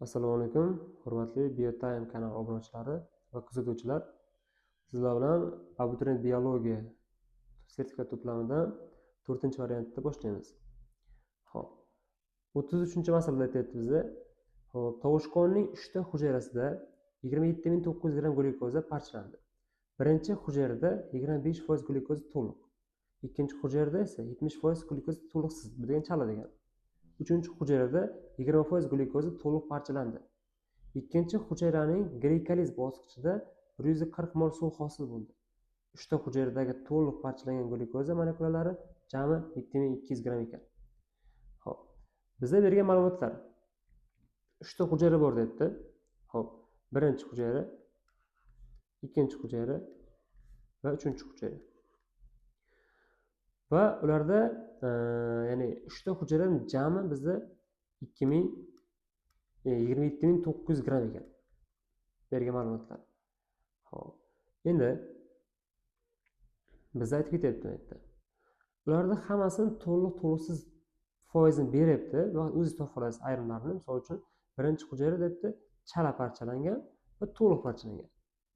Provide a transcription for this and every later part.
Assalomu alaykum, hurmatli Biotime kanali obunachilari va kuzatuvchilar. Sizlar bilan abituriyent biologiya sertifikat to'plamidan 4-variantda boshlaymiz. Xo'p, 33-masalada aytyapti bizda. Xo'p, tovushqonning 3 ta hujayrasida 27900 gram glyukoza parchalandi. Birinchi hujayrada 25% glyukoza to'liq. Ikkinchi hujayrada esa 70% glyukoza to'liqsiz degan chala degan. Uchinchi hujayrada 20% glyukoza to'liq parchalandi. Ikkinchi hujayraning glikoliz bosqichida 140 mol suv hosil bo'ldi. 3 ta hujayradagi to'liq parchalangan glyukoza molekulalari jami 2200 gram ekan. Xo'p, bizga bergan ma'lumotlar 3 ta hujayra bor debdi. Xo'p, birinchi hujayra, ikkinchi hujayra va uchinchi hujayra. Va ularda ya'ni 3 ta hujayraning jami bizda 27900 gram ekan. Bergan ma'lumotlar. Xo'p. Endi biz aytib ketyapti bu yerda. Ularda hammasini to'liqsiz foizini beryapti va o'zingiz topib olasiz ayrimlarini. Misol uchun, birinchi hujayra debdi, chala parchalangan va to'liq parchalangan.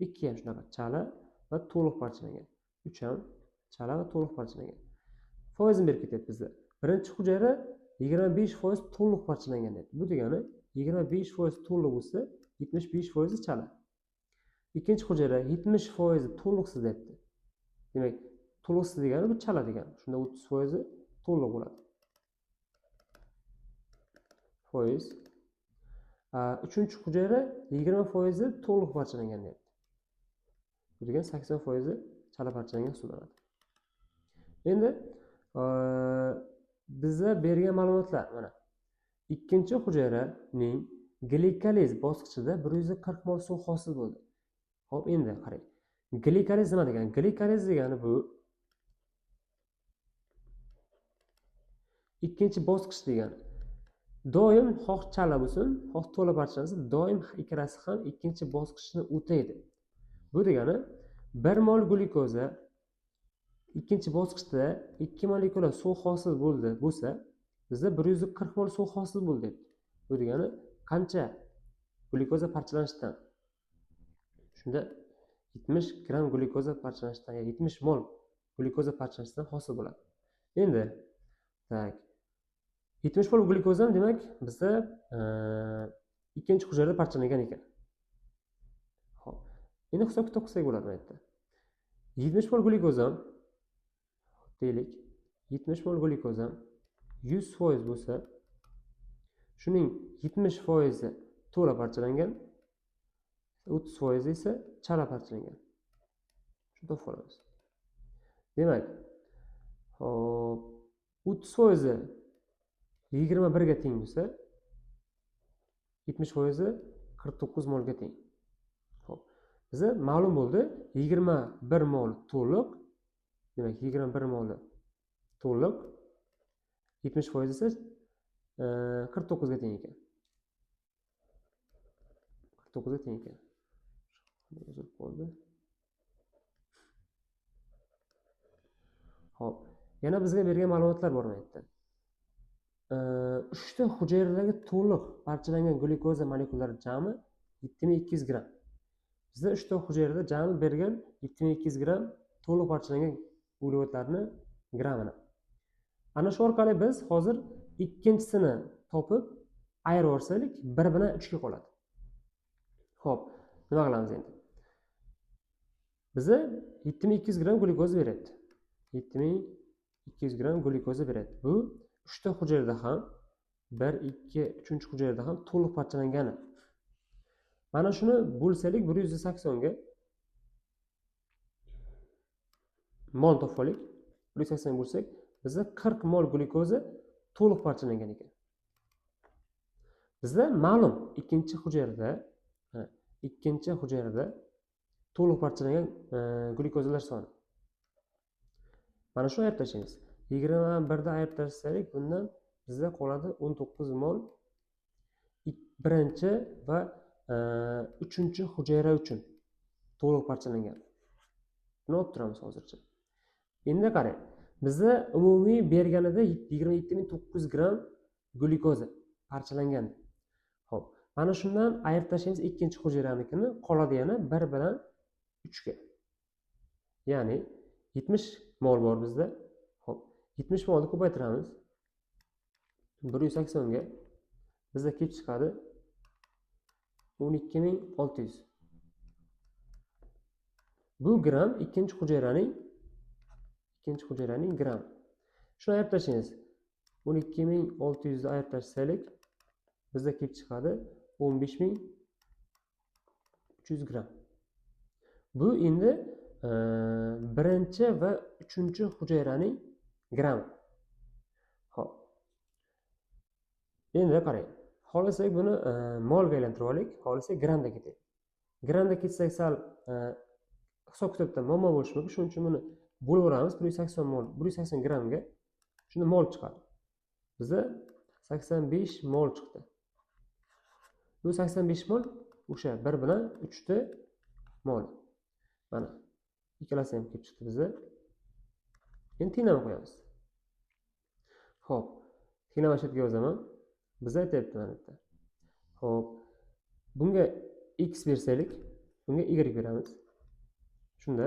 Ikki ham shunaqa, chala va to'liq parchalangan. 3 ham chala va to'liq parchalangan. Foizini berib ketyapti bizda. Birinchi hujayra 25% to'liq parchalangan debdi. Bu degani 25% to'liq bo'lsa, 75% chala. Ikkinchi hujayra 70% to'liqsiz debdi. Demak, to'liqsiz degani bu chala degani. Shunda 30% to'liq bo'ladi. Foiz. Uchinchi hujayra 20% to'liq parchalangan debdi. Bu degani 80% chala parchalangan hisoblanadi. Endi bizga bergan ma'lumotlar mana. Ikkinchi hujayraning glikoliz bosqichida 140 mol suv hosil bo'ldi. Xo'p, endi qarang. Glikoliz nima degani? Glikoliz degani bu ikkinchi bosqich degani. Doim xoh chala bo'lsin, xoh to'la parchalansa, doim ikkalasi ham ikkinchi bosqichni o'taydi. Bu degani 1 mol glyukoza ikkinchi bosqichda 2 molekula suv hosil bo'ldi bo'lsa, bizda 140 mol suv hosil bo'ldi. Bu degani qancha glyukoza parchalanishidan? Shunda 70 gram glyukoza parchalanishidan, 70 mol glyukoza parchalanishidan hosil bo'ladi. Endi, tak. 70 mol glyukoza demak bizda ikkinchi hujayrada parchalangan ekan. Xo'p. Endi hisob-kitob qilsak bo'ladi bu yerda. 70 mol glyukoza deylik, 70 mol glyukoza 100% bo'lsa, shuning 70% to'la parchalangan, 30% esa chala parchalangan. Shuni topib olamiz. Demak, hop, 30% 21 ga teng bo'lsa, 70% 49 molga teng. Xo'p. Bizga ma'lum bo'ldi, 21 mol to'liq, demak 21 mol to'liq, 70% esa 49 ga teng ekan. 49 ga teng ekan. Yozib bo'ldi. Xo'p, yana bizga bergan ma'lumotlar bor bu yerda. 3 ta hujayradagi to'liq parchalangan glyukoza molekulalari jami 7200 gram. Bizda 3 ta hujayrada jami bergan 7200 gram to'liq parchalangan uglevodlarni gramini. Ana shu orqali biz hozir ikkinchisini topib ayirib olsak, 1 bilan 3 ga qoladi. Xo'p, nima qilamiz endi? Bizga 7200 gram glyukoza beradi. 7200 gram glyukoza beradi. Bu 3 ta hujayrada ham 1, 2, 3 hujayrada ham to'liq parchalangani. Mana shuni bo'lsalik 180 ga mol topib olik. 180 bo'lsak, bizda 40 mol glyukoza to'liq parchalangan ekan. Bizda ma'lum ikkinchi hujayrada to'liq parchalangan glyukozalar soni. Mana shu ayirib tashlaymiz. 21 dan ayirib tashlasak, bundan bizda qoladi 19 mol birinchi va uchinchi hujayra uchun to'liq parchalangan. Buni olib turamiz hozircha. Endi qarang. Bizda umumiy berganida 27900 gram glyukoza parchalangan. Xo'p, Mana shundan ayirib tashlaymiz ikkinchi hujayranikini, qoladi yana 1 bilan 3 ga. Ya'ni 70 mol bor bizda. Xo'p, 70 molni ko'paytiramiz. 180 ga bizda kelib chiqadi 12600. Bu gram ikkinchi hujayraning gram. Shuni ayirib tashlaymiz. 12600 ni ayirib tashlaylik, bizda kelib chiqadi 15300 gram. Bu endi birinchi va uchinchi hujayraning grami. Xo'p. Endi qarang. Xohlasak buni molga aylantirib olaylik, xohlasak gramda ketaylik. Gramda ketsak sal hisob-kitobda muammo bo'lishi mumkin. Shuning uchun buni bo'lib o'ramiz 180 mol, 180 gramga. Shunda mol chiqadi. Bizda 85 mol chiqdi. Bu 85 mol o'sha 1 bilan 3 ta mol. Mana ikkalasi ham kelib chiqdi bizda. Endi tenglab qo'yamiz. Xo'p, tenglama shetga yozaman. Biz aytayapti mana bu yerda. Xo'p, bunga x bersaylik, bunga y beramiz. Shunda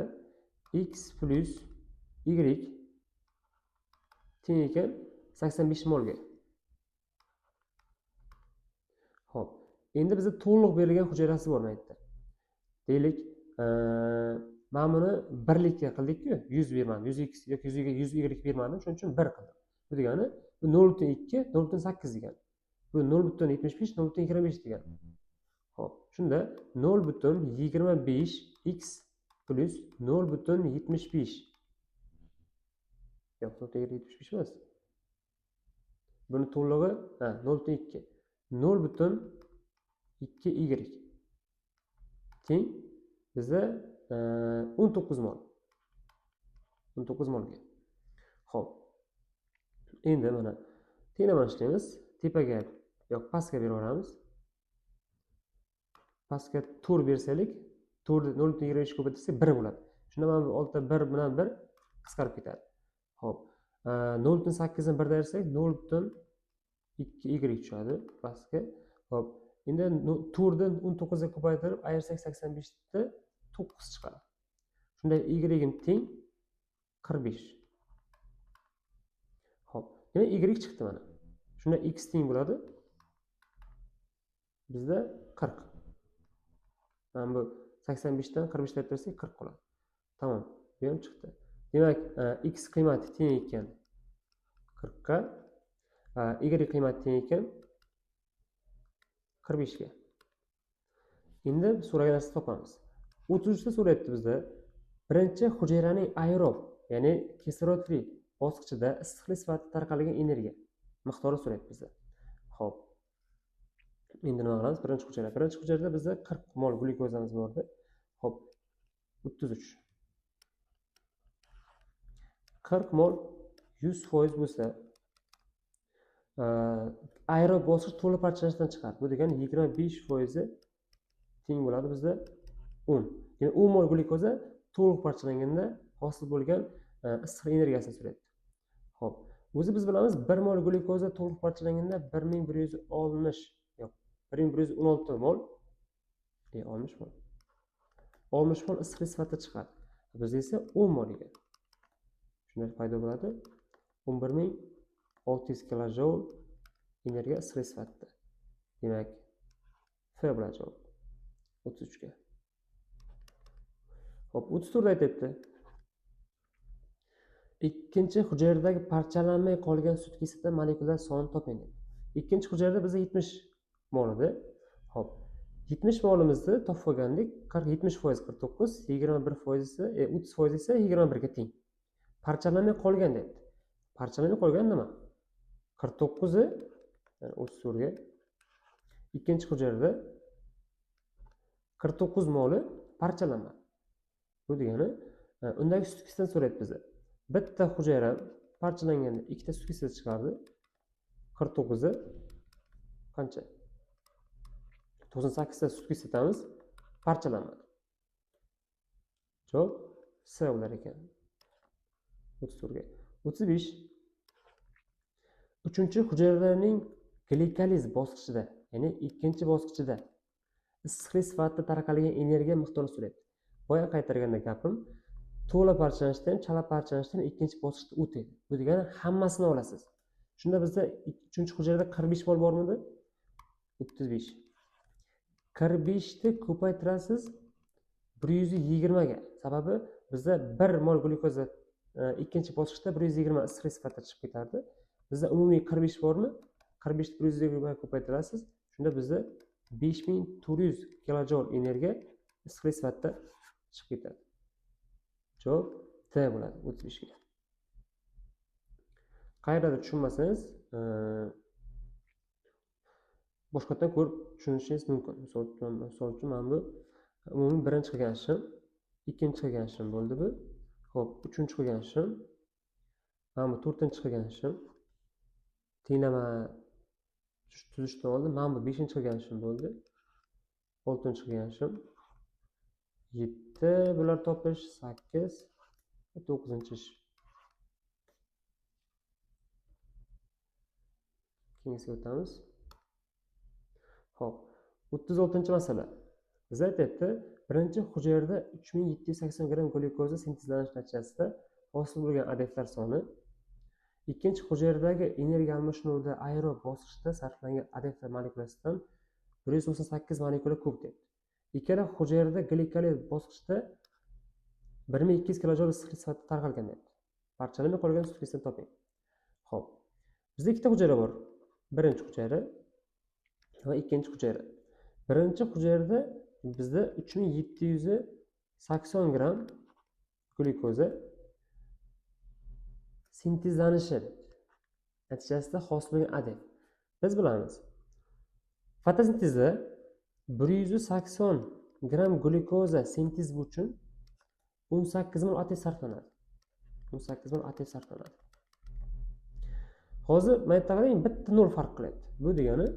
x plus y teng ekan 85 molga. Xo'p, endi bizda to'liq berilgan hujayrasi bor mana bu yerda. Deylik, men buni birlikka qildik-ku, 100 bermadim, 100x yoki 100 y bermadim, shuning uchun 1 qildim. Bu degani bu 0.2, 0.8 degani. Bu 0.75, 0.25 degani. Xo'p, shunda 0.25x plus 0.75. Yo'q, 0.75 emas. Buni to'lig'i 0.2. 0.2y teng bizda 19 mol. 19 molga. Xo'p. Endi mana tenglamani ishlaymiz. Tepaga yo'q, pastga beraveramiz. Pastga 4 bersaylik, 4 0.25 ko'paytirsak 1 bo'ladi. Shunda mana bu ortda 1 bilan 1 qisqarib ketadi. Xo'p. 0.8 ni 1 dan ayirsak 0.2y tushadi pastga. Xo'p. Endi 4 dan 19 ga ko'paytirib ayirsak 85 da 9 chiqadi. Shunda y teng 45. Xo'p. Yana y chiqdi mana. Shunda x teng bo'ladi bizda 40. Mana bu 85 dan 45 ta ayirsak 40 qoladi. Tamom, bu ham chiqdi. Demak, x qiymati teng ekan 40 ga, y qiymati teng ekan 45 ga. Endi so'ragan narsani topamiz. 33 da so'rayapti bizda. Birinchi hujayraning aerob, ya'ni kislorodli bosqichida issiqlik sifatida tarqalgan energiya miqdori so'rayapti bizda. Xo'p. Endi nima qilamiz? Birinchi hujayrada bizda 40 mol glyukozamiz bor edi. Xo'p. 33. 40 mol 100% bo'lsa, aerob bosqich to'liq parchalanishdan chiqadi. Bu degani 25% teng bo'ladi bizda 10. Ya'ni 10 mol glyukoza to'liq parchalanganda hosil bo'lgan issiq energiyasini so'rayapti. Xo'p, o'zi biz bilamiz 1 mol glyukoza to'liq parchalanganda 1160 yo'q, 1116 mol 60 mol. 60 mol issiqlik sifatida chiqadi. Bizda esa 10 mol ekan. Shunday paydo bo'ladi. 11600 kilojoule energiya issiqlik sifatida. Demak, F bo'ladi javob. 33 ga. Xo'p, 34 aytibdi. Ikkinchi hujaydagi parchalanmay qolgan sut kislota molekulyar sonini toping. Ikkinchi hujayrada bizda 70 mol edi. Xo'p, 70 molimizni topib olgandik. 70% 49, 21% esa 30% esa 21 ga teng. Parchalanmay qolgan deydi. Parchalanmay qolgan nima? 49 i 34 ga. Ikkinchi hujayrada 49 moli parchalanmadi. Bu degani, undagi sut kislotani so'rayapti bizda. Bitta hujayra parchalanganda ikkita sut kislota chiqardi. 49 i qancha? 98 ta sut kislotamiz parchalanmadi. Javob C bo'lar ekan. 34 ga. 35. Uchinchi hujayralarning glikoliz bosqichida ya'ni ikkinchi bosqichida issiqlik sifatida tarqalgan energiya miqdorini so'raydi. Boya qaytarganda gapim, to'la parchalanishdan, chala parchalanishdan ikkinchi bosqichda o'tadi. Bu degani hammasini olasiz. Shunda bizda 3-hujayrada 45 mol bormidi? 35. 45 ni ko'paytirasiz 120 ga. Sababi bizda 1 mol glyukoza ikkinchi bosqichda 120 issiqlik sifatida chiqib ketardi. Bizda umumiy 45 bormi? 45 ni 120 ga ko'paytirasiz. Shunda bizda 5400 kilojoul energiya issiqlik sifatida chiqib ketadi. Javob T bo'ladi 35 ga. Qayerdadir tushunmasangiz, boshqatdan ko'rib tushunishingiz mumkin. Misol uchun mana bu umumiy birinchi qilgan ishim, ikkinchi qilgan ishim bo'ldi bu. Xo'p, uchinchi qilgan ishim, mana bu to'rtinchi qilgan ishim. Tenglama tuzishdan oldin mana bu 5-qilgan ishim bo'ldi. 6-qilgan ishim. 7 bular topish, 8, 9-ish. Keyingiga o'tamiz. Xo'p, 36-masala. Biz aytayapti, birinchi hujayrada 3780 gram glyukoza sintezlanish natijasida hosil bo'lgan adeflar soni, ikkinchi hujaydagi energiya almashinuvida aerob bosqichda sarflangan adeflar molekulasidan 198 molekula ko'p debdi. Ikkala hujayrada glikoliz bosqichda 1200 kilojoul issiqlik sifatida tarqalgan debdi. Parchalanmay qolgan sutkasini toping. Xo'p, bizda ikkita hujayra bor. Birinchi hujayra va ikkinchi hujayra. Birinchi hujayrada bizda 3780 gram glyukoza sintezlanishi natijasida hosil bo'lgan adef. Biz bilamiz, fotosintezda 180 gram glyukoza sintez uchun 18 mol ATF sarflanadi. 18 mol ATF sarflanadi. Hozir men qarang, bitta nol farq qilyapti. Bu degani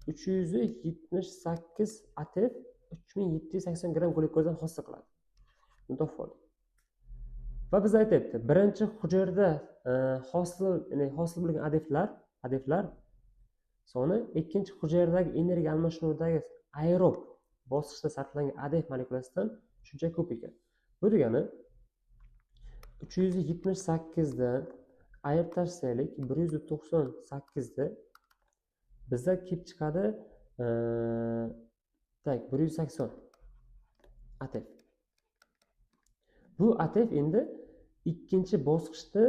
378 ATF 3780 gram glyukozani hosil qiladi. Buni topib oldik. Va biz aytayapti, birinchi hujayrada hosil bo'lgan adeflar soni ikkinchi hujaydagi energiya almashinuvidagi aerob bosqichda sarflangan adef molekulasidan shuncha ko'p ekan. Bu degani 378 dan ayirib tashlaylik, 198 da bizda kelib chiqadi 180 ATF. Bu ATF endi ikkinchi bosqichda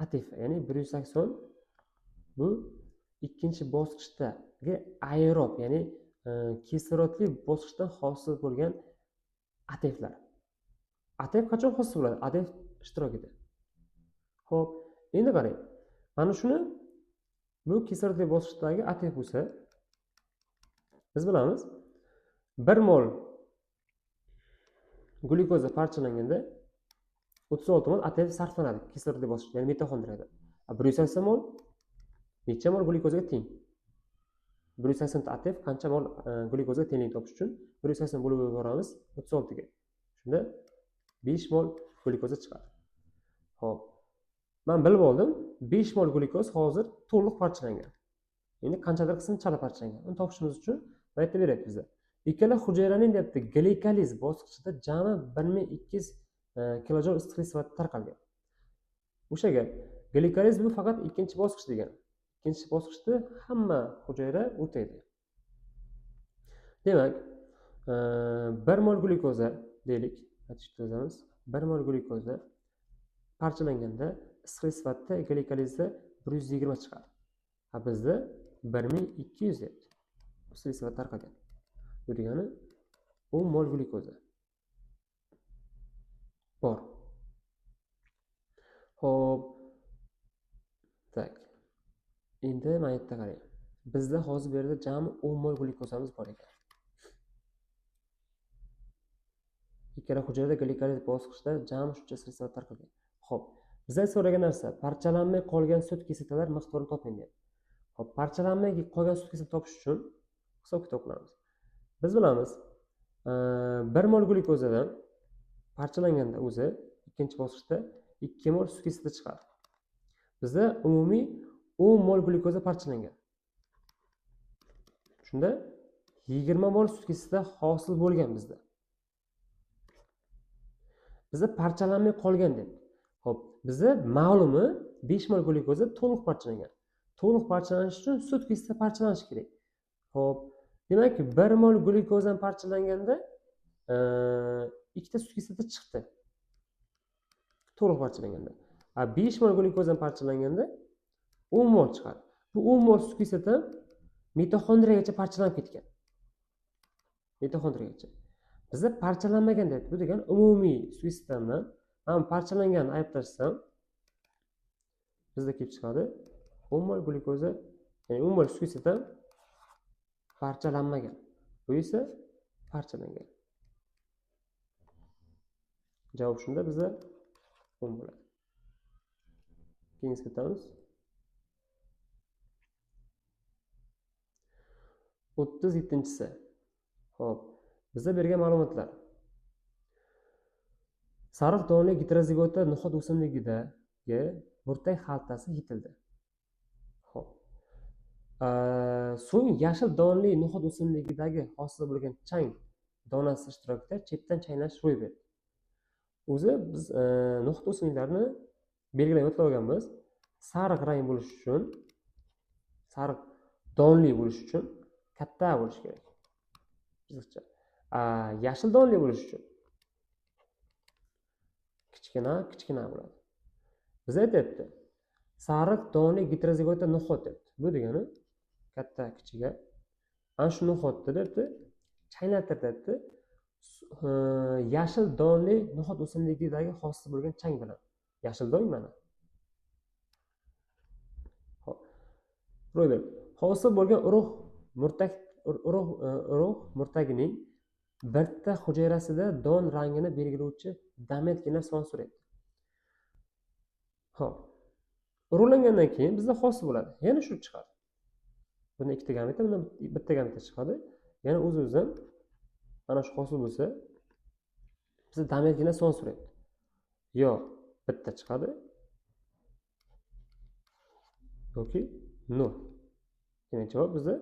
ATF, ya'ni 180 bu ikkinchi bosqichdagi aerob, ya'ni kislorodli bosqichdan hosil bo'lgan ATFlar. ATF qachon hosil bo'ladi? ATF ishtirokida. Xo'p, endi qarang. Mana shuni bu kislorodli bosqichdagi ATF bo'lsa, biz bilamiz 1 mol glyukoza parchalanganda 36 mol ATF sarflanadi kislorodli bosqichda, ya'ni mitoxondriyada. 180 mol necha mol glyukozaga teng? 180 ta ATF qancha mol glyukozaga tengligini topish uchun 180 bo'lib yuboramiz 36 ga. Shunda 5 mol glyukoza chiqadi. Xo'p. Men bilib oldim, 5 mol glyukoz hozir to'liq parchalangan. Endi qanchadir qismi chala parchalangan. Uni topishimiz uchun aytib beryapti bizga. Ikkala hujayraning deyapti, glikoliz bosqichida jami 1200 kilojoul issiqlik sifatida tarqalgan. O'shaga glikoliz bu faqat ikkinchi bosqich degan. Ikkinchi bosqichda hamma hujayra o'taydi. Demak, 1 mol glyukoza deylik, aytishimiz, 1 mol glyukoza parchalanganda issiqlik sifatida glikolizda 120 chiqadi. Ha bizda 1200 deyapti. Issiqlik sifatida tarqalgan. Bu degani 10 mol glyukoza bor. Xo'p. Tak. Endi mana yerda qarang. Bizda hozir bu yerda jami 10 mol glyukozamiz bor ekan. Ikkala hujayrada glikoliz bosqichida jami shuncha issiqlik sifatida tarqalgan. Xo'p. Bizdan so'ragan narsa, parchalanmay qolgan sut kislotalar miqdorini toping deyapti. Xo'p, parchalanmay qolgan sut kislota topish uchun hisob-kitob qilamiz. Biz bilamiz, 1 mol glyukozadan parchalanganda o'zi ikkinchi bosqichda 2 mol sut kislota chiqadi. Bizda umumiy 10 mol glyukoza parchalangan. Shunda 20 mol sut kesisida hosil bo'lgan bizda. Bizda parchalanmay qolgan deb. Xo'p, bizda ma'lumi 5 mol glyukoza to'liq parchalangan. To'liq parchalanish uchun sut kesisida parchalanishi kerak. Xo'p, demak 1 mol glyukozdan parchalanganda ikkita sut kesisida chiqdi. To'liq parchalanganda. 5 mol glyukozdan parchalanganda 10 mol chiqadi. Bu 10 mol sut kesisida mitoxondriyagacha parchalanib ketgan. Mitoxondriyagacha. Bizda parchalanmagan deydi. Bu degani umumiy sut kesisdan ham parchalanganini ayblashsam bizda kelib chiqadi 10 mol glyukoza, ya'ni 10 mol sut kesisdan parchalanmagan. Bu esa parchalangan. Javob shunda bizda 10 bo'ladi. Keyingi ketamiz. 37-si. Xo'p, bizda bergan ma'lumotlar. Sariq donli gitrozigota no'xat o'simligidagi burtak xaltasi yetildi. Xo'p. So'ng yashil donli no'xat o'simligidagi hosil bo'lgan chang donasi ishtirokida chetdan chaynash ro'y berdi. O'zi biz no'xat o'simliklarini belgilab o'tib olganmiz. Sariq rang bo'lish uchun, sariq donli bo'lish uchun katta bo'lishi kerak. Chiziqcha. Yashil donli bo'lish uchun kichkina bo'ladi. Biz aytayapti. Sariq donli gitrozigota no'xat debdi. Bu degani katta kichiga ana shu no'xatni debdi chaynattirdi. Yashil donli no'xat o'simligidagi hosil bo'lgan chang bilan. Yashil dong mana. Xo'p. Ro'y berdi. Hosil bo'lgan urug' murtagining bitta hujayrasida don rangini belgilovchi gametgina son suradi. Xo'p. Urug'langandan keyin bizda hosil bo'ladi. Yana shu chiqadi. Bunda ikkita gameta, bunda bitta gameta chiqadi. Yana o'z-o'zidan ana shu hosil bo'lsa, bizda gametgina son suradi. Yo bitta chiqadi yoki 0. Demak javob bizda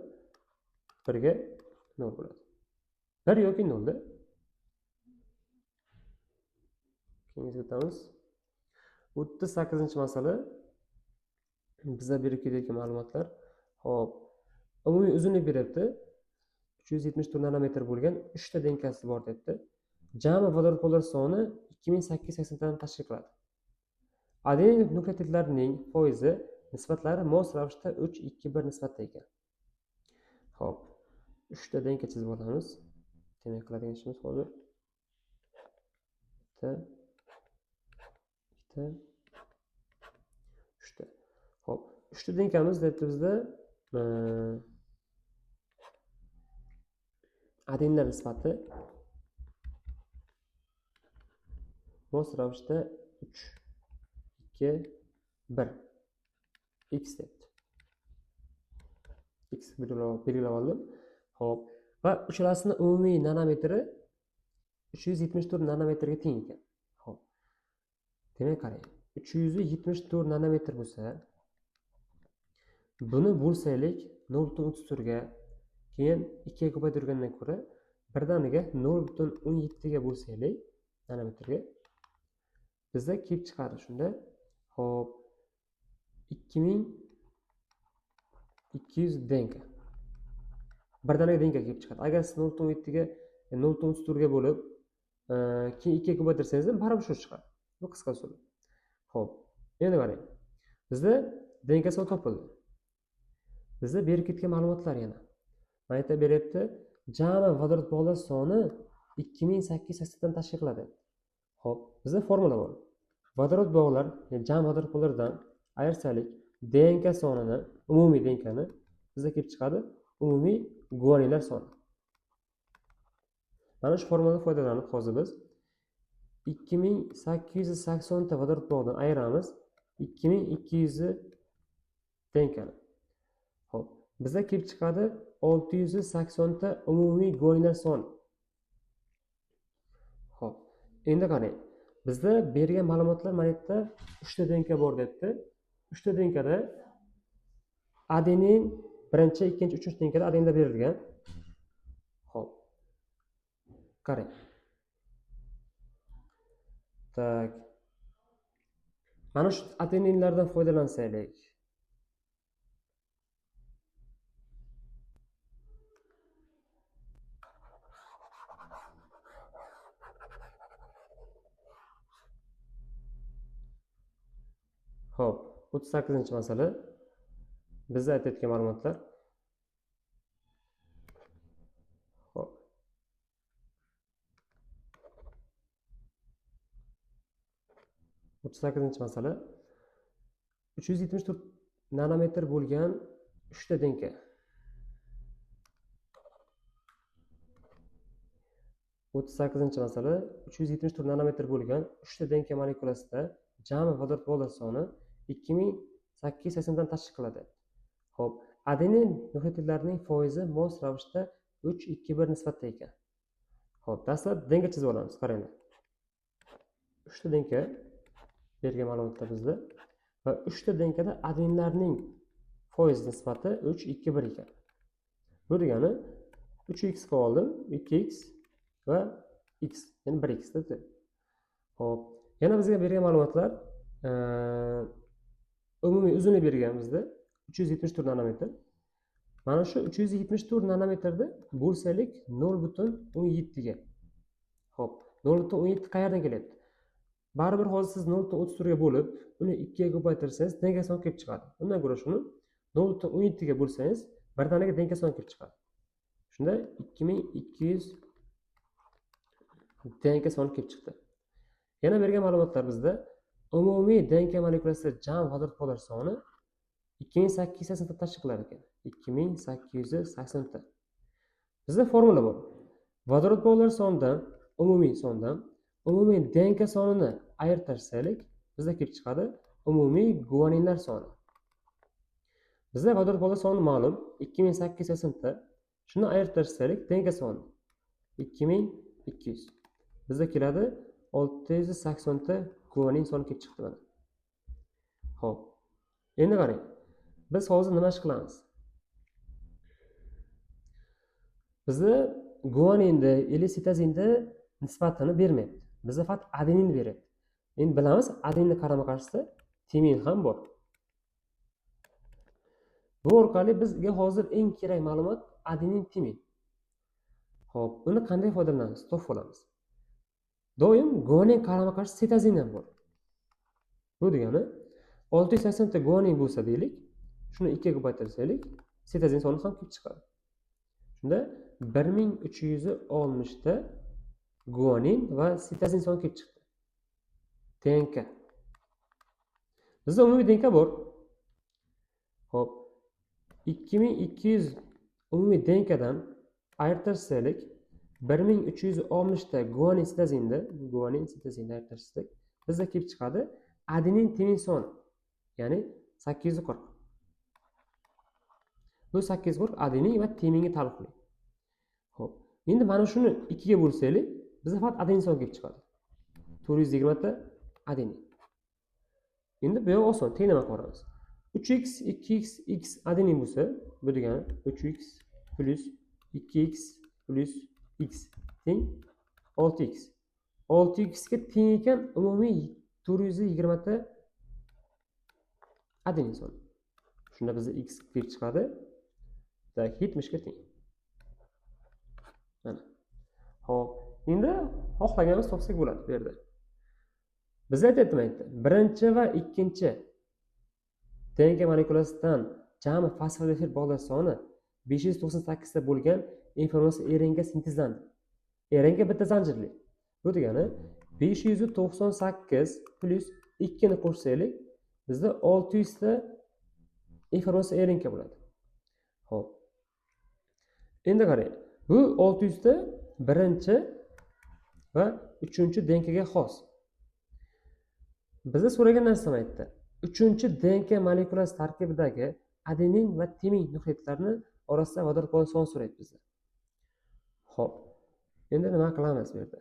1 ga 0 bo'ladi. 1 yoki 0 da. Keyingi o'tamiz. 38-masala. Bizda berib ketayotgan ma'lumotlar. Xo'p. Umumiy uzunlik beryapti. 374 nanometr bo'lgan 3 ta denkasi bor debdi. Jami vodorod pollar soni 2880 tani tashkil qiladi. Adenin nukleotidlarining foizi nisbatlari mos ravishda 3:2:1 nisbatda ekan. Xo'p. 3 ta denka chizib olamiz. Demak qiladigan ishimiz hozir 1 2 3 ta. Xo'p, 3 ta denkamiz debdi bizda adeninlar nisbati mos ravishda 3:2:1 x debdi. X belgilab oldim. Xo'p. Va uchalasining umumiy nanometri 374 nanometrga teng ekan. Xo'p. Demak qarang. 374 nanometr bo'lsa, buni bo'lsaylik 0.34 ga, keyin 2 ga ko'paytirgandan ko'ra birdaniga 0.17 ga bo'lsaylik nanometrga bizda kelib chiqadi shunda. Xo'p. 2200 denka. Birdaniga denka kelib chiqadi. Agar siz 0.17 ga 0.34 ga bo'lib, keyin 2 ga ko'paytirsangiz ham baribir shu chiqadi. Bu qisqa usul. Xo'p. Endi qarang. Bizda denka soni topildi. Bizda berib ketgan ma'lumotlar yana. Mana yerda beryapti. Jami vodorod bog'lar soni 2880 dan tashkil qiladi. Xo'p, bizda formula bor. Vodorod bog'lar, ya'ni jami vodorod bog'lardan ayirsak DNK sonini, umumiy DNKni bizda kelib chiqadi umumiy guaninlar soni. Mana shu formuladan foydalanib hozir biz 2880 ta vodorod bog'dan ayiramiz 2200 DNKni. Xo'p, bizda kelib chiqadi 680 ta umumiy guaninlar soni. Xo'p, endi qarang. Bizda bergan ma'lumotlar mana yerda 3 ta DNK bor debdi. 3 ta DNKda adenin birinchi, ikkinchi, uchinchi linkada adenda berilgan. Xo'p. Qarang. Tak. Mana shu adeninlardan foydalansaylik. Xo'p, 38-masala. Bizda aytayotgan ma'lumotlar. Xo'p. 38-masala. 374 nanometr bo'lgan 3 ta denka. 38-masala. 374 nanometr bo'lgan 3 ta denka molekulasida jami vodorod polar soni 2880 dan tashkil qiladi. Xo'p, adenin nukleotitlarining foizi mos ravishda 3:1 nisbatda ekan. Xo'p, dastlab denka chizib olamiz. Qaranglar. 3 ta denka bergan ma'lumotlar bizda va 3 ta denkada adeninlarning foiz nisbati 3:1 ekan. Bu degani 3x oldim, 2x va x, ya'ni 1x dedi. Xo'p, yana bizga bergan ma'lumotlar umumiy uzunlik bergan bizda 374 nanometr. Mana shu 374 nanometrni bo'lsalik 0.17 ga. Xo'p, 0.17 qayerdan kelyapti? Baribir hozir siz 0.34 ga bo'lib, uni 2 ga ko'paytirsangiz denka soni kelib chiqadi. Undan ko'ra shuni 0.17 ga bo'lsangiz, bir tanaga denka soni kelib chiqadi. Shunda 2200 denka soni kelib chiqdi. Yana bergan ma'lumotlar bizda umumiy denka molekulasida jam vodorod polar soni 2880 ta tashkil qilar ekan. 2880 ta. Bizda formula bor. Vodorod polar sonidan, umumiy denka sonini ayirtirsak, bizda kelib chiqadi umumiy guaninlar soni. Bizda vodorod polar soni ma'lum 2880 ta. Shuni ayirtirsak, denka soni 2200. Bizda keladi 680 ta guanin soni kelib chiqdi mana. Xo'p. Endi qarang. Biz hozir nima ish qilamiz? Bizda guaninda, sitazinda nisbatini bermayapti. Bizda faqat adenin beryapti. Endi bilamiz, adeninni qarama-qarshisida timin ham bor. Bu orqali bizga hozir eng kerak ma'lumot adenin, timin. Xo'p, uni qanday foydalanamiz? Topib olamiz. Doim guanin qarama-qarshi sitazin ham bor. Bu degani 680 ta guanin bo'lsa deylik, shuni 2 ga ko'paytirsak, sitazin soni ham kelib chiqadi. Shunda 1360 ta guanin va sitazin soni kelib chiqdi. Denka. Bizda umumiy denka bor. Xo'p. 2200 umumiy denkadan ayirtirsak, 1360 ta guanin sitazinda ayirtirsak, bizda kelib chiqadi adenin, timin soni. Ya'ni 840. Bu 840 adenin va timinga taalluqli. Xo'p. Endi mana shuni 2 ga bo'lsaylik, bizga faqat adenin soni kelib chiqadi. 420 ta adenin. Endi bu yoq oson, tenglama ko'ramiz. 3x, 2x, x adenin bo'lsa, bu degani 3x plus 2x plus x teng 6x. 6x ga teng ekan umumiy 420 ta adenin soni. Shunda bizga x kelib chiqadi. 70 ga teng. Mana. Xo'p, endi xohlaganimiz topsak bo'ladi bu yerda. Biz aytayapman, birinchi va ikkinchi denka molekulasidan jami fosfodifil bog'lar soni 598 ta bo'lgan informatsiya RNA sintezlandi. RNA bitta zanjirli. Bu degani 598 plus 2 ni qo'shsaylik, bizda 600 ta informatsiya RNA bo'ladi. Xo'p. Endi qarang. Bu 600 ta birinchi va uchinchi denkaga xos. Bizda so'ragan narsani aytdi. Uchinchi denka molekulasi tarkibidagi adenin va timin nukleotidlarni orasida vodorod polar soni so'raydi bizda. Xo'p. Endi nima qilamiz bu yerda?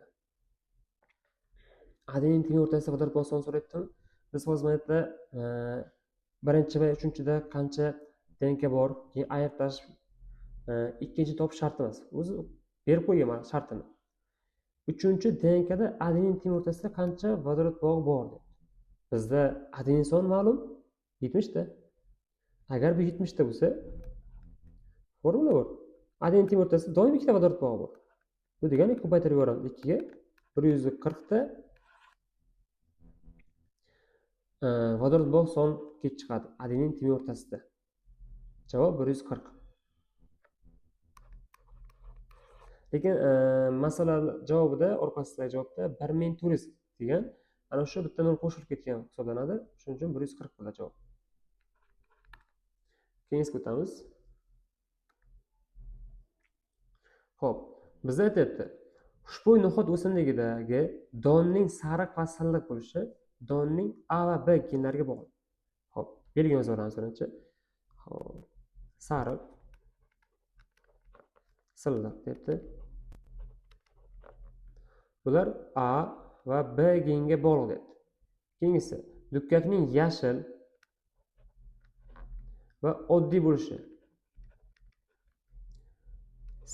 Adenin, timin o'rtasida vodorod polar soni so'rayaptimi? Biz hozir mana birinchi va uchinchida qancha DNK bor, keyin ayirtash ikkinchi topish shart emas. O'zi berib qo'ygan shartini. Uchinchi DNKda adenin temir o'rtasida qancha vodorod bog'i bor deb. Bizda adenin soni ma'lum 70 ta. Agar bu 70 ta bo'lsa, formula bor. Adenin temir o'rtasida doim ikkita vodorod bog'i bor. Bu degani ko'paytirib yuboramiz 2 ga 140 ta vodorod bog' son kelib chiqadi adenin temir o'rtasida. Javob 140. Lekin masala javobida, orqasidagi javobda 1400 degan, ana shu bitta nol qo'shilib ketgan hisoblanadi. Shuning uchun 140 bo'ladi javob. Keyingiga o'tamiz. Xo'p, bizda aytibdi. Xushbo'y no'xat o'simligidagi donning sariq va silliq bo'lishi donning A va B genlariga bog'liq. Xo'p, belgi yozamiz birinchi. Xo'p, sariq, silliq debdi. Bular A va B genga bog'liq debdi. Keyingisi, dukkakning yashil va oddiy bo'lishi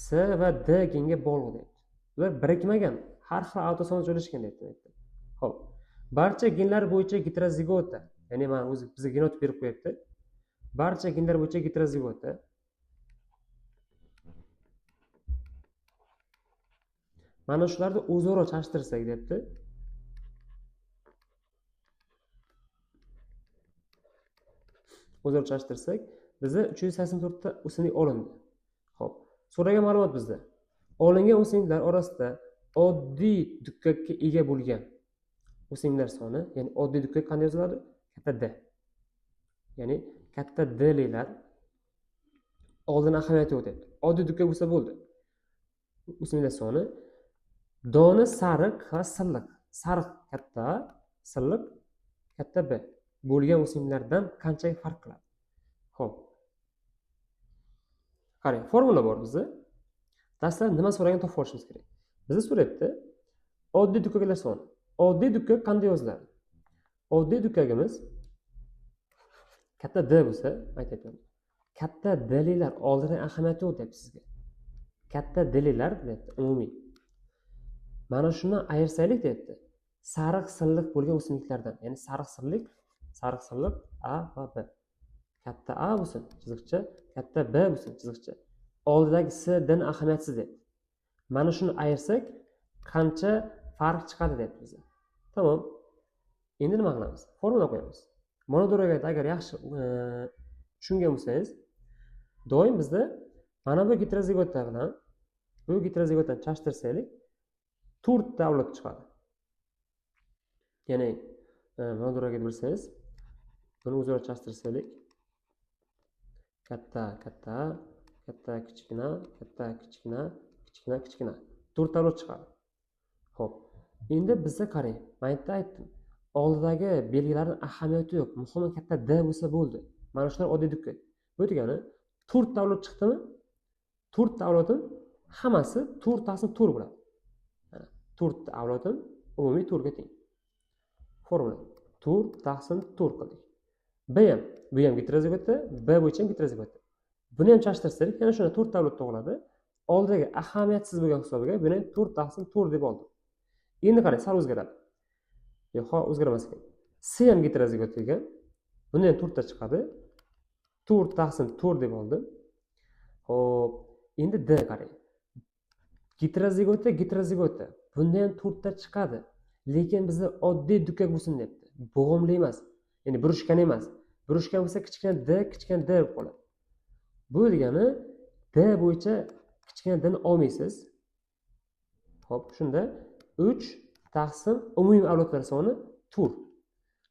S va D genga bog'liq debdi. Ular birikmagan, har xil avtosonda joylashgan debdi. Xo'p, barcha genlar bo'yicha heterozigota, ya'ni mana o'zi bizga genotip berib qo'yapti. Barcha genlar bo'yicha heterozigota mana shularni o'zaro chalishtirsak debdi. O'zaro chalishtirsak, bizga 384 ta o'simlik olindi. Xo'p, so'ragan ma'lumot bizda. Olingan o'simliklar orasida oddiy dukkakka ega bo'lgan o'simliklar soni, ya'ni oddiy dukkak qanday yoziladi? Katta D. Ya'ni katta D'liklar oldin ahamiyati yo'q debdi. Oddiy dukkak bo'lsa bo'ldi. O'simliklar soni doni sariq va silliq. Sariq katta, silliq katta B bo'lgan o'simliklardan qanchaga farq qiladi? Xo'p. Qarang, formula bor bizda. Dastlab nima so'ragan topib olishimiz kerak. Bizga so'rayapti oddiy dukkaklar soni. Oddiy dukkak qanday yoziladi? Oddiy dukkagimiz katta D bo'lsa, aytayapman. Katta D'liklar oldindan ahamiyati yo'q deb sizga. Katta D'liklar debdi, umumiy. Mana shundan ayirsaylik debdi. Sariq silliq bo'lgan o'simliklardan, ya'ni sariq silliq A va B. Katta A bo'lsin, chiziqcha, katta B bo'lsin, chiziqcha. Oldidagi S, D ni ahamiyatsiz debdi. Mana shuni ayirsak, qancha farq chiqadi debdi bizga. Tamom. Endi nima qilamiz? Formula qo'yamiz. Monodo'ragada agar yaxshi tushungan bo'lsangiz, doim bizda mana bu heterozigota bilan bu heterozigotani chalishtirsaylik, 4 ta avlod chiqadi. Ya'ni monodo'raga bilsangiz, buni o'zaro chalishtirsaylik, katta kichkina, katta kichkina, kichkina kichkina 4 ta avlod chiqadi. Xo'p. Endi bizga qarang. Men aytdim. Oldidagi belgilarning ahamiyati yo'q. Muhimi katta D bo'lsa bo'ldi. Mana shular oddiy dukkak. Bu degani 4 ta avlod chiqdimi? 4 ta avlodim hammasi 4 taqsim 4 bo'ladi. 4 ta avlodim umumiy 4 ga teng. Formula 4 taqsim 4 qildik. Bu ham heterozigota, B bo'yicha ham heterozigota. Buni ham chalishtirsak, yana shuna 4 ta avlod tug'iladi. Oldidagi ahamiyatsiz bo'lgan hisobiga buni 4 taqsim 4 deb oldim. Endi qarang, sal o'zgaradi. Yo'q, o'zgarmas ekan. C ham heterozigota ekan. Buni ham 4 ta chiqadi. 4 taqsim 4 deb oldim. Xo'p, endi D qarang. Heterozigota. Bunda ham 4 ta chiqadi. Lekin bizda oddiy dukkak bo'lsin debdi. Bo'g'imli emas. Ya'ni burushkan emas. Burushkan bo'lsa kichkina D deb qoladi. Bu degani D bo'yicha kichkina D ni olmaysiz. Xo'p, shunda 3 taqsim umumiy avlodlar soni 4.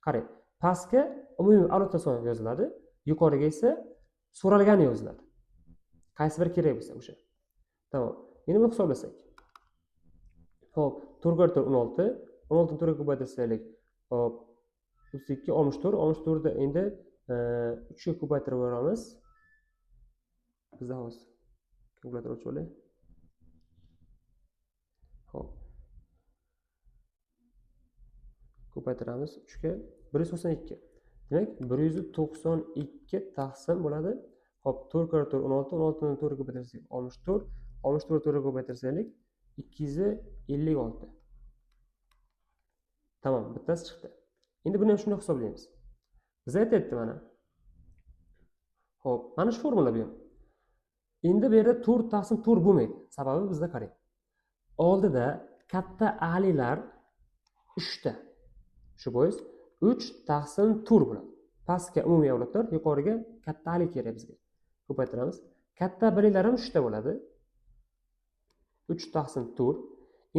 Qarang, pastga umumiy avlodlar soni yoziladi, yuqoriga esa so'ralgani yoziladi. Qaysi biri kerak bo'lsa o'sha. Tamom. Endi buni hisoblasak. Xo'p, 4 ga 16, 16 ni 4 ga ko'paytirsaylik, hop, 32 64, 64 da endi 3 ga ko'paytirib yuboramiz. Bizda hozir kalkulyator ochib olay. Xo'p. Ko'paytiramiz 3 ga 192. Demak, 192 taqsim bo'ladi Hop, 4 kara 4 16, 16 ni 4 ga ko'paytirsak 64, 64 4 ga ko'paytirsaylik 256. Tamam, bittasi chiqdi. Endi buni ham shunday hisoblaymiz. Biz aytayapti mana. Hop, mana shu formula bu ham. Endi bu yerda 4 taqsim 4 bo'lmaydi. Sababi bizda qarang. Oldida katta alilar 3 ta. Shu bois 3 taqsim 4 bo'ladi. Pastga umumiy avlodlar, yuqoriga katta ali kerak bizga. Ko'paytiramiz. Katta birliklar ham 3 ta bo'ladi. 3 taqsim 4.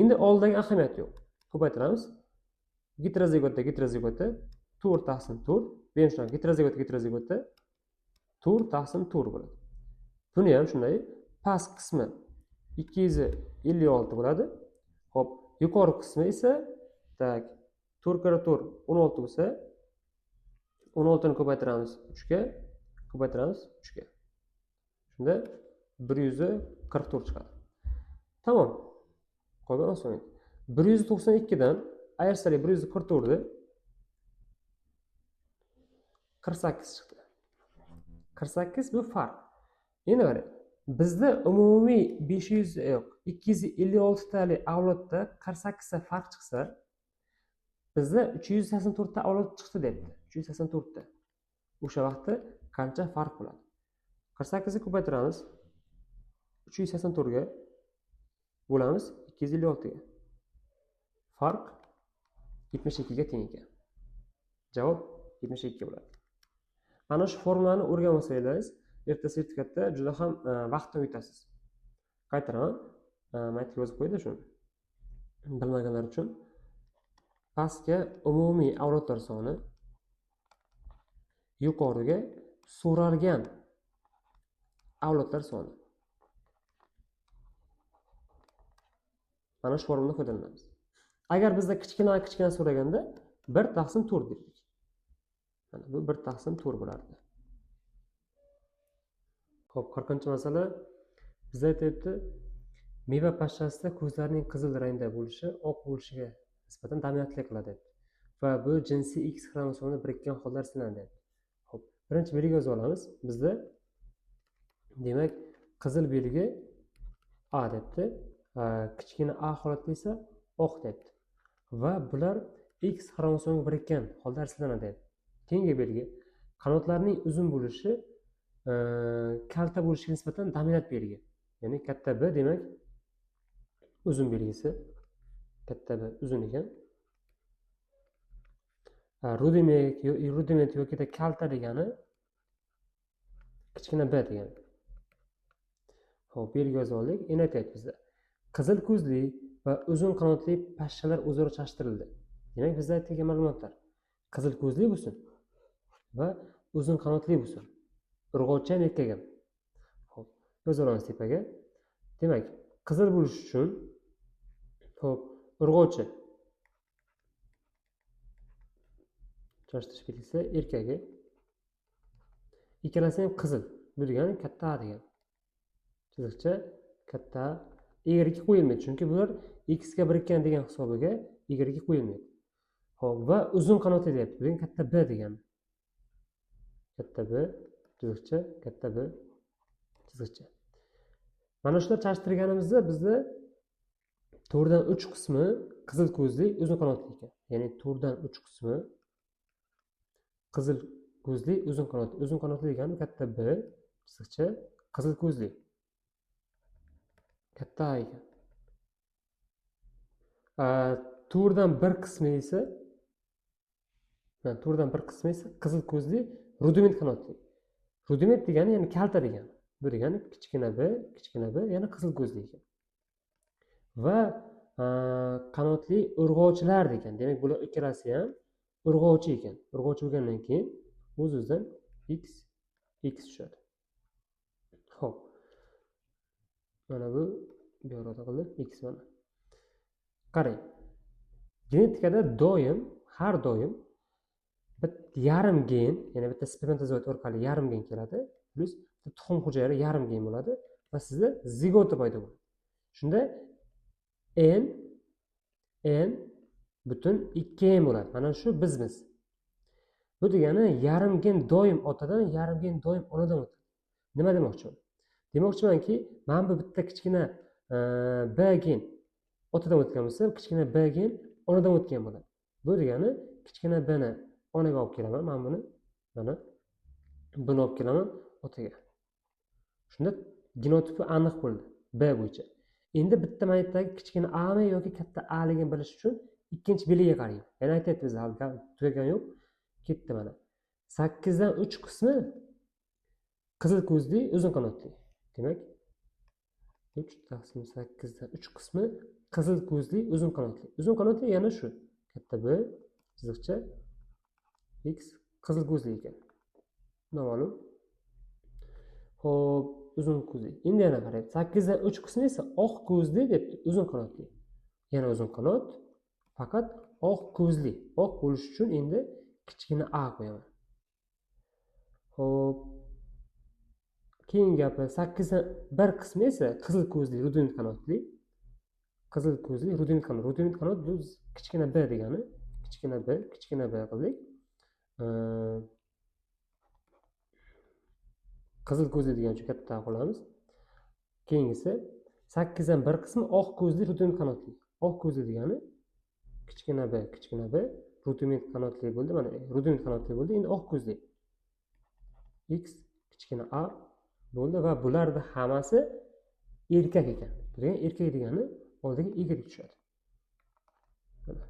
Endi oldidagi ahamiyat yo'q. Ko'paytiramiz. Heterozigotda 4 taqsim 4. Bu ham shunday heterozigotda 4 taqsim 4 bo'ladi. Buni ham shunday past qismi 256 bo'ladi. Hop, yuqori qismi esa tak 4 kara 4 16 bo'lsa 16 ni ko'paytiramiz 3 ga, ko'paytiramiz 3 ga. Shunda 144 chiqadi. Tamam. Qolgan oson. 192 dan ayirsak 144 ni 48 chiqdi. 48 bu farq. Endi qarang. Bizda umumiy 256 tali avlodda 48 ta farq chiqsa, bizda 384 ta avlod chiqdi debdi. 384 ta. O'sha vaqtda qancha farq bo'ladi? 48 ni ko'paytiramiz 384 ga bo'lamiz 256 ga. Farq 72 ga teng ekan. Javob 72 bo'ladi. Ana shu formulani o'rganib olsangiz, erta sertifikatda juda ham vaqtni yutasiz. Qaytaraman. Maytga yozib qo'ydi shuni. Bilmaganlar uchun pastga umumiy avlodlar soni, yuqoriga so'ralgan avlodlar soni. Mana shu formuladan foydalanamiz. Agar bizda kichkina so'raganda 1 taqsim 4 derdik. Mana bu 1 taqsim 4 bo'lardi. Xo'p, 40-masala bizda aytayapti, meva pashshasida ko'zlarning qizil rangda bo'lishi oq bo'lishiga nisbatan dominantlik qiladi. Va bu jinsiy X xromosomida birikkan holda sanaladi. Xo'p, birinchi belgiga yozib olamiz. Bizda demak, qizil belgi A debdi, kichkina A holatda esa oq debdi. Va bular X xromosomiga birikkan holda sanaladi. Keyingi belgi qanotlarning uzun bo'lishi kalta bo'lishiga nisbatan dominant belgi. Ya'ni katta B demak uzun belgisi. Katta B uzun ekan. Rudiment yoki kalta degani kichkina B degani. Xo'p, belgi yozib oldik. Endi aytayapti bizda. Qizil ko'zli va uzun qanotli pashshalar o'zaro chalishtirildi. Demak, bizda aytilgan ma'lumotlar qizil ko'zli bo'lsin va uzun qanotli bo'lsin. Urg'ochi ham erkak ham. Xo'p, yozib olamiz tepaga. Demak, qizil bo'lish uchun xo'p, urg'ochi chashtirish belgisi erkagi. Ikkalasi ham qizil. Bu degani katta A degan. Chiziqcha katta Y qo'yilmaydi, chunki bular X ga birikkan degan hisobiga Y qo'yilmaydi. Xo'p, va uzun qanotli deyapti. Bu katta B degani. Katta B chiziqcha, katta B chiziqcha. Mana shular chashtirganimizda bizda 4 dan 3 qismi qizil ko'zli, uzun qanotli ekan. Ya'ni 4 dan 3 qismi qizil ko'zli, uzun qanotli. Uzun qanotli degani katta B chiziqcha, qizil ko'zli. Katta A ekan. 4 dan 1 qismi esa qizil ko'zli, rudiment qanotli. Rudiment degani ya'ni kalta degani. Bu degani kichkina B, yana qizil ko'zli ekan. Va qanotli urg'ochilar degan. Demak, bular ikkalasi ham urg'ochi ekan. Urg'ochi bo'lgandan keyin o'z-o'zidan x tushadi. Xo'p. Mana bu yo'roqda qildi x mana. Qarang. Genetikada har doim yarim gen, ya'ni bitta spermatozoid orqali yarim gen keladi, plus tuxum hujayralari yarim gen bo'ladi va sizda zigota paydo bo'ladi. Shunda n butun 2n bo'ladi. Mana shu bizmiz. Bu degani yarim gen doim otadan, yarim gen doim onadan o'tadi. Nima demoqchiman? Demoqchimanki, mana bu bitta kichkina b gen otadan o'tgan bo'lsa, kichkina b gen onadan o'tgan bo'ladi. Bu degani kichkina b ni onaga olib kelaman, men buni mana buni olib kelaman otaga. Shunda genotipi aniq bo'ldi b bo'yicha. Endi bitta magnitdagi kichkina a mi yoki katta a ligini bilish uchun ikkinchi belgiga qarang. Yana aytyapmiz, hali tugagan yo'q. Ketdi mana. 8 dan 3 qismi qizil ko'zli, uzun qanotli. Demak, 3 taqsim 8 dan 3 qismi qizil ko'zli, uzun qanotli. Uzun qanotli yana shu. Katta B chiziqcha X qizil ko'zli ekan. Noma'lum. Xo'p, uzun ko'zli. Endi yana qarang. 8 dan 3 qismi esa oq ko'zli debdi, uzun qanotli. Yana uzun qanot, faqat oq ko'zli. Oq bo'lish uchun endi kichkina a qo'yaman. Xo'p. Keyingi gapi 8 dan 1 qismi esa qizil ko'zli, rudiment qanotli. Qizil ko'zli, rudiment qanot. Rudiment qanot bu kichkina b degani. Kichkina b qildik. Qizil ko'zli degan uchun katta qo'yamiz. Keyingisi 8 dan 1 qismi oq ko'zli, rudiment qanotli. Oq ko'zli degani kichkina b, rudiment qanotli bo'ldi. Mana rudiment qanotli bo'ldi. Endi oq ko'zli. X kichkina a bo'ldi va bularning hammasi erkak ekan. Bu degani erkak degani oldiga y tushadi. Mana.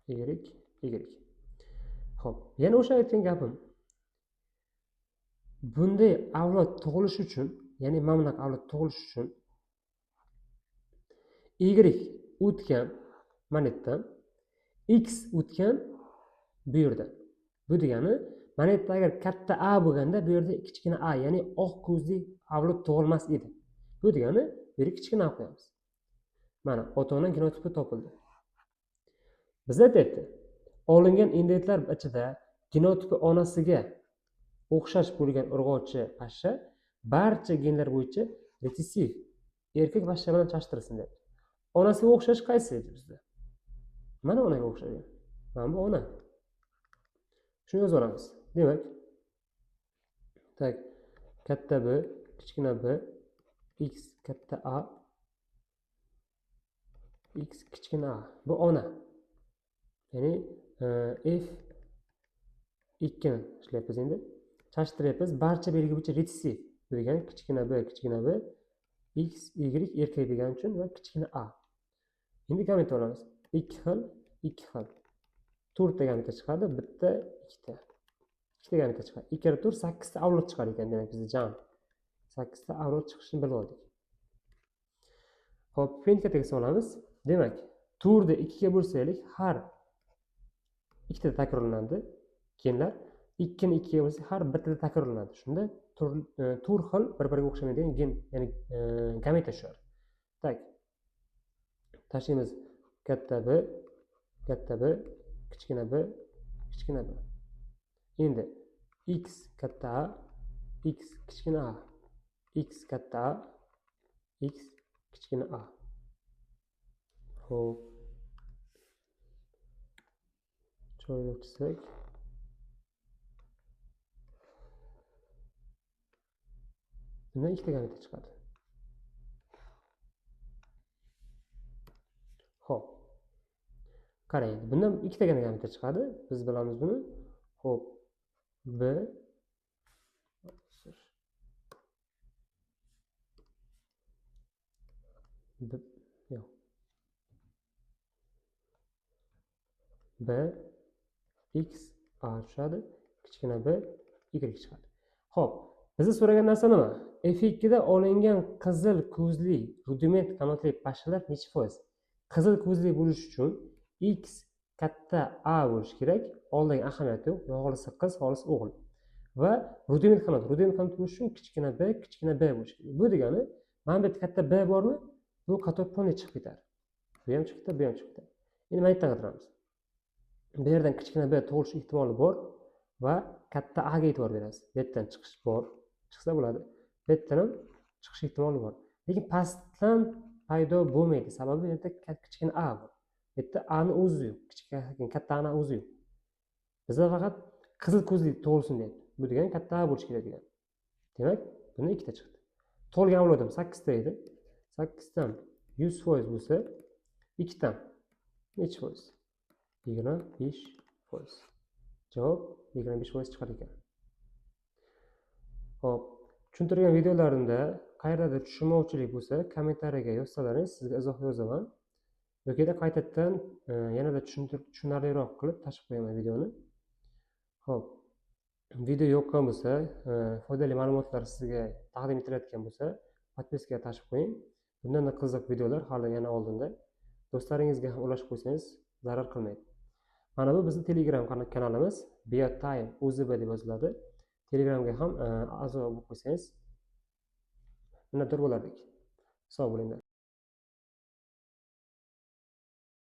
Y. Xo'p, yana o'sha aytgan gapim. Bunday avlod tug'ilishi uchun, ya'ni mana bunaqa avlod tug'ilishi uchun y o'tgan magnitdan, x o'tgan bu yerdan. Bu degani magnitda agar katta a bo'lganda bu yerda kichkina a, ya'ni oq ko'zli avlod tug'ilmas edi. Bu degani bu yerga kichkina a qo'yamiz. Mana ota-ona genotipi topildi. Biz aytayapti, olingan indeklar ichida genotipi onasiga o'xshash bo'lgan urg'ochi pashsha barcha genlar bo'yicha retsessiv erkak pashsha bilan chashtirilsin deb. Onasiga o'xshash qaysi edi bizda? Mana onaga o'xshagan. Mana bu ona. Shuni yozib olamiz. Demak, katta B, kichkina b, x katta A, x kichkina a. Bu ona. Ya'ni F2 ni ishlayapmiz endi. Chashtiryapmiz. Barcha belgi bo'yicha retsessiv. Bu degani kichkina b, x, y erkak degan uchun va kichkina a. Endi gameta olamiz. 2 xil. 4 ta gameta chiqadi, bitta, ikkita. Ikkita gameta chiqadi. 2 kere 4 8 ta avlod chiqar ekan, demak bizda jam 8 ta avlod chiqishini bilib oldik. Xo'p, kvantifikatsiya olamiz. Demak, 4 ni 2 ga bo'lsaylik, har ikkita takrorlanadi genlar. 2 ni 2 ga bo'lsa, har bittada takrorlanadi. Shunda 4 xil bir-biriga o'xshamaydigan gen, ya'ni gameta tushadi. Tak. Tashlaymiz katta B, kichkina b. Endi x katta A, x kichkina a, x katta A, x kichkina a. Xo'p. Choynak chizsak. Bundan ikkita gameta chiqadi. Xo'p. Qarang, bundan ikkita gameta chiqadi. Biz bilamiz buni. Xo'p. B yo'q. B x a tushadi, kichkina b y chiqadi. Xo'p, bizni so'ragan narsa nima? F2 da olingan qizil ko'zli rudiment qanotli pashshalar necha foiz? Qizil ko'zli bo'lish uchun x katta a bo'lishi kerak. Oldagi ahamiyat yo'q. Xohlasa qiz, xohlasa o'g'il. Va rudiment qanot bo'lish uchun kichkina b bo'lishi kerak. Bu degani, mana bu yerda katta b bormi? Bu qator polniy chiqib ketadi. Bu ham chiqdi, bu ham chiqdi. Endi mana yerdan qidiramiz. Bu yerdan kichkina b tug'ilish ehtimoli bor va katta a ga e'tibor berasiz. Bu yerdan chiqish bor. Chiqsa bo'ladi. Bu yerdan ham chiqish ehtimoli bor. Lekin pastdan paydo bo'lmaydi. Sababi bu yerda kichkina a bor. Bu yerda a ni o'zi yo'q. Katta a ni o'zi yo'q. Bizda faqat qizil ko'zli tug'ilsin deyapti. Bu degani katta bo'lishi kerak degan. Demak, bundan ikkita chiqdi. To'lgan avlodim 8 ta edi. 8 dan 100% bo'lsa, 2 dan necha foiz? 25%. Javob 25% chiqar ekan. Xo'p, tushuntirgan videolarimda qayerdadir tushunmovchilik bo'lsa, kommentariyaga yozsalaringiz, sizga izoh yozaman. Yoki qaytadan yanada tushunarliroq qilib tashib qo'yaman videoni. Xo'p, video yoqqan bo'lsa, foydali ma'lumotlar sizga taqdim etilayotgan bo'lsa, podpiskaga tashib qo'ying. Bundan qiziq videolar hali yana oldinda. Do'stlaringizga ham ulashib qo'ysangiz zarar qilmaydi. Mana bu bizning Telegram kanalimiz Biotime OZB deb yoziladi. Telegramga ham a'zo bo'lib qo'ysangiz minnatdor bo'lardik. Sog' bo'linglar.